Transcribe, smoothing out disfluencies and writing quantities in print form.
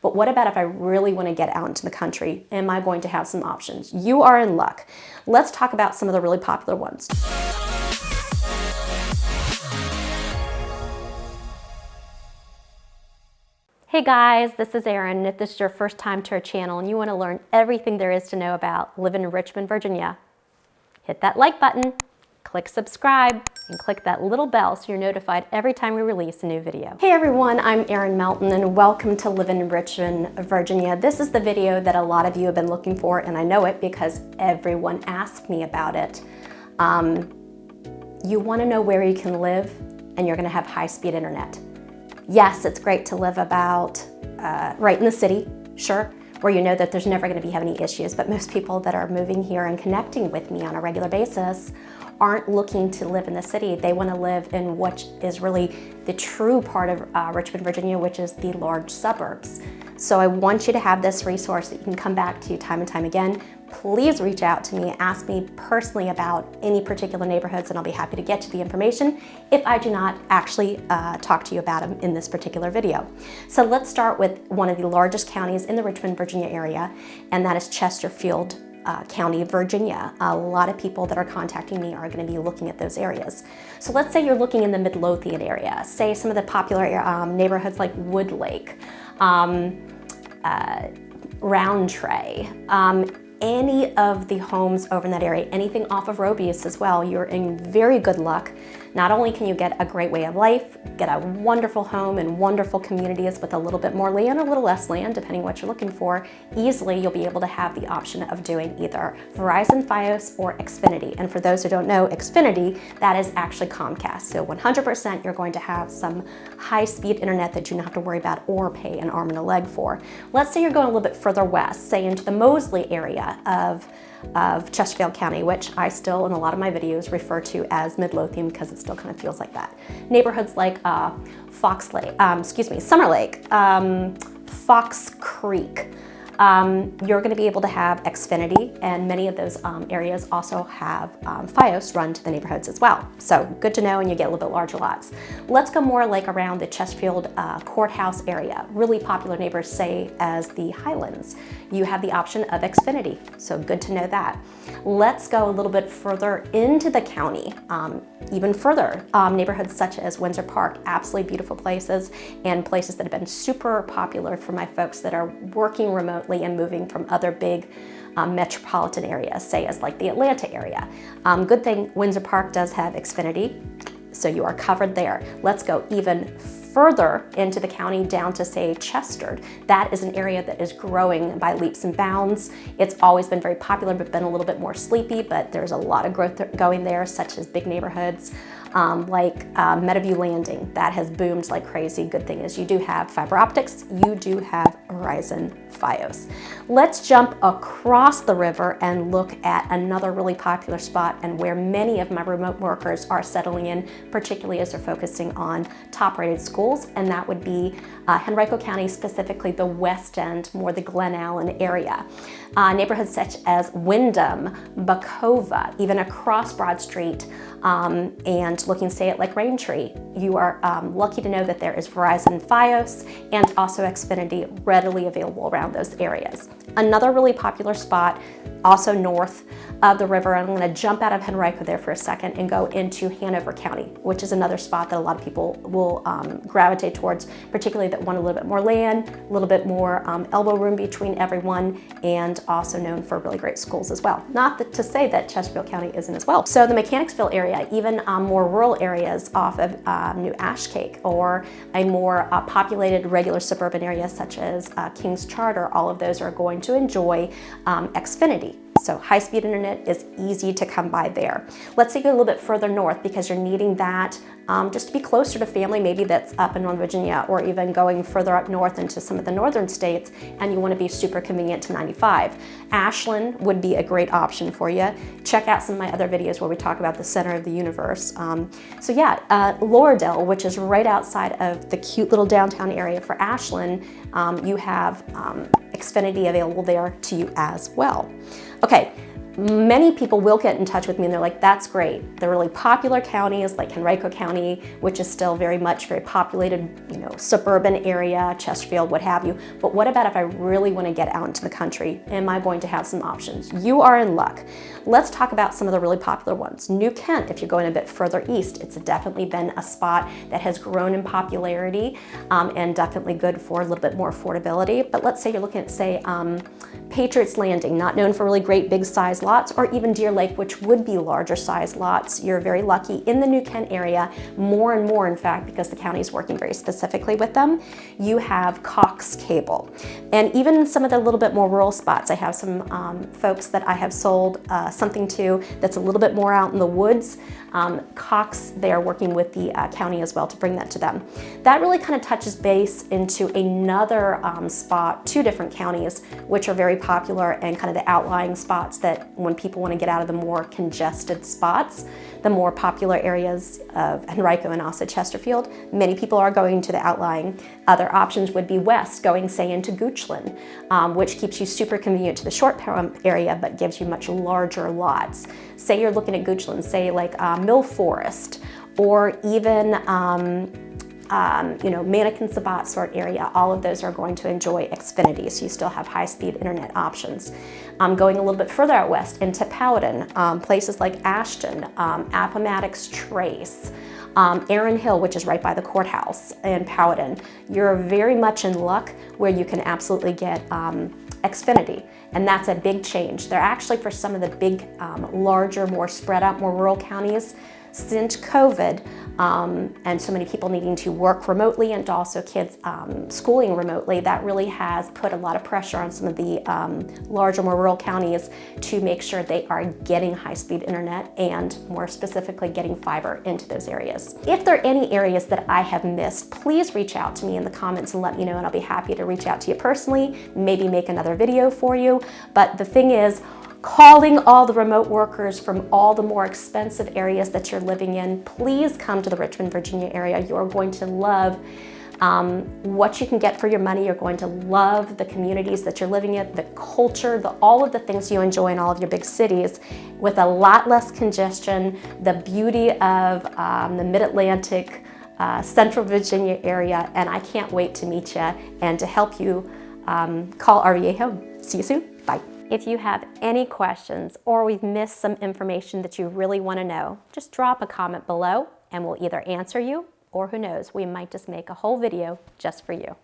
But what about if I really want to get out into the country? Am I going to have some options? You are in luck. Let's talk about some of the really popular ones. Hey guys, this is Erin. If this is your first time to our channel and you want to learn everything there is to know about living in Richmond, Virginia, hit that like button, click subscribe, and click that little bell so you're notified every time we release a new video. Hey everyone, I'm Erin Melton and welcome to Living in Richmond, Virginia. This is the video that a lot of you have been looking for, and I know it because everyone asked me about it. You want to know where you can live and you're going to have high-speed internet. Yes, it's great to live about right in the city, sure, where you know that there's never going to be any issues, but most people that are moving here and connecting with me on a regular basis aren't looking to live in the city. They want to live in what is really the true part of Richmond, Virginia, which is the large suburbs. So I want you to have this resource that you can come back to time and time again. Please reach out to me, ask me personally about any particular neighborhoods, and I'll be happy to get you the information if I do not actually talk to you about them in this particular video. So let's start with one of the largest counties in the Richmond, Virginia area, and that is Chesterfield County, Virginia. A lot of people that are contacting me are going to be looking at those areas. So let's say you're looking in the Midlothian area, say some of the popular neighborhoods like Woodlake, Roundtray, any of the homes over in that area, anything off of Robius as well, you're in very good luck. Not only can you get a great way of life, get a wonderful home and wonderful communities with a little bit more land, a little less land, depending what you're looking for, easily you'll be able to have the option of doing either Verizon, Fios, or Xfinity. And for those who don't know, Xfinity, that is actually Comcast. So 100% you're going to have some high-speed internet that you don't have to worry about or pay an arm and a leg for. Let's say you're going a little bit further west, say into the Moseley area of Chesterfield County, which I still in a lot of my videos refer to as Midlothian because it still kind of feels like that. Neighborhoods like Summer Lake, Fox Creek. You're going to be able to have Xfinity, and many of those areas also have Fios run to the neighborhoods as well. So good to know, and you get a little bit larger lots. Let's go more like around the Chesterfield courthouse area. Really popular neighbors, say as the Highlands. You have the option of Xfinity, so good to know that. Let's go a little bit further into the county, even further. Neighborhoods such as Windsor Park, absolutely beautiful places, and places that have been super popular for my folks that are working remotely and moving from other big metropolitan areas, say as like the Atlanta area. Good thing Windsor Park does have Xfinity, so you are covered there. Let's go even further into the county down to say Chester. That is an area that is growing by leaps and bounds. It's always been very popular but been a little bit more sleepy, but there's a lot of growth going there, such as big neighborhoods like Meadowview Landing. That has boomed like crazy. Good thing is you do have fiber optics, you do have Verizon Fios. Let's jump across the river and look at another really popular spot and where many of my remote workers are settling in, particularly as they're focusing on top-rated schools, and that would be Henrico County, specifically the West End, more the Glen Allen area. Neighborhoods such as Wyndham, Bacova, even across Broad Street, and looking, say, at like Raintree. You are lucky to know that there is Verizon Fios and also Xfinity readily available around those areas. Another really popular spot, also north of the river, I'm going to jump out of Henrico there for a second and go into Hanover County, which is another spot that a lot of people will gravitate towards, particularly that want a little bit more land, a little bit more elbow room between everyone, and also known for really great schools as well. Not to say that Chesterfield County isn't as well. So the Mechanicsville area, even more rural areas off of New Ashcake, or a more populated regular suburban area such as King's Charter, all of those are going to enjoy Xfinity. So high-speed internet is easy to come by there. Let's say go a little bit further north because you're needing that just to be closer to family, maybe that's up in Northern Virginia, or even going further up north into some of the northern states, and you want to be super convenient to 95. Ashland would be a great option for you. Check out some of my other videos where we talk about the center of the universe. So yeah, Lauredale, which is right outside of the cute little downtown area for Ashland, you have Xfinity available there to you as well. Okay, many people will get in touch with me and they're like, that's great. The really popular counties like Henrico County, which is still very populated, suburban area, Chesterfield, what have you. But what about if I really want to get out into the country? Am I going to have some options? You are in luck. Let's talk about some of the really popular ones. New Kent, if you're going a bit further east, it's definitely been a spot that has grown in popularity and definitely good for a little bit more affordability. But let's say you're looking at, say, Patriots Landing, not known for really great big size lots, or even Deer Lake, which would be larger size lots. You're very lucky in the New Kent area, more and more in fact, because the county is working very specifically with them. You have Cox Cable. And even in some of the little bit more rural spots, I have some folks that I have sold something to that's a little bit more out in the woods. Cox, they are working with the county as well to bring that to them. That really kind of touches base into another spot, 2 different counties, which are very popular and kind of the outlying spots that when people want to get out of the more congested spots, the more popular areas of Henrico and also Chesterfield, many people are going to the outlying. Other options would be west, going say into Goochland, which keeps you super convenient to the short area, but gives you much larger lots. Say you're looking at Goochland, say like Mill Forest, or even Mannequin Sabat sort area. All of those are going to enjoy Xfinity, so you still have high-speed internet options. Going a little bit further out west into Powhatan, places like Ashland, Appomattox Trace, Erin Hill, which is right by the courthouse in Powhatan. You're very much in luck where you can absolutely get Xfinity, and that's a big change. They're actually, for some of the big, larger, more spread out, more rural counties, since COVID, and so many people needing to work remotely and also kids schooling remotely, that really has put a lot of pressure on some of the larger, more rural counties to make sure they are getting high-speed internet and more specifically getting fiber into those areas. If there are any areas that I have missed, please reach out to me in the comments and let me know, and I'll be happy to reach out to you personally, maybe make another video for you. But the thing is, calling all the remote workers from all the more expensive areas that you're living in, please come to the Richmond, Virginia area. You're going to love what you can get for your money. You're going to love the communities that you're living in, the culture, all of the things you enjoy in all of your big cities with a lot less congestion, the beauty of the Mid-Atlantic, Central Virginia area, and I can't wait to meet you and to help you call RVA home. See you soon. Bye. If you have any questions or we've missed some information that you really want to know, just drop a comment below and we'll either answer you or who knows, we might just make a whole video just for you.